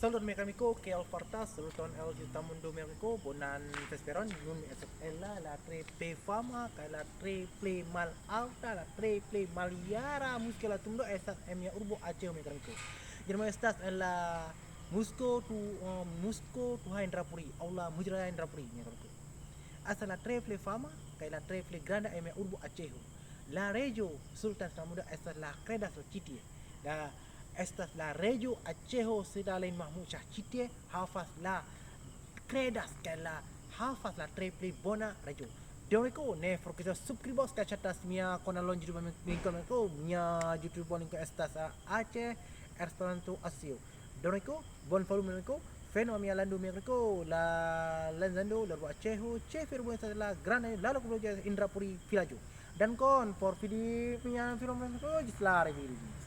Salut mecanico che al farta saluton el gitamundo mecanico bonan vesperon nun esat ella la triple fama que la triple mal alta la triple maliara muscula tundo esat emia urbo aceh mecanico. Jerman estas en la musco tu Indrapuri aula mujra Indrapuri mecanico. Hasta la triple fama que la triple grande emia urbo aceh. La regio sultan samuda estas la creda societie. La estas la regio Aceho sedalain mahmud Shah Chitie hafaz la credas que la hafaz la triple bona regio. Donico ne forkita subscribos que chatas mia konalon YouTube mingko mia YouTube link estas Aceh Esperanto Asio. Donico bon follow mingko feno mia landu mingko la lanzando la Aceho chefer buena la grande la lo Indrapuri Vilajo. Dan kon por video punya film mingko jisla review.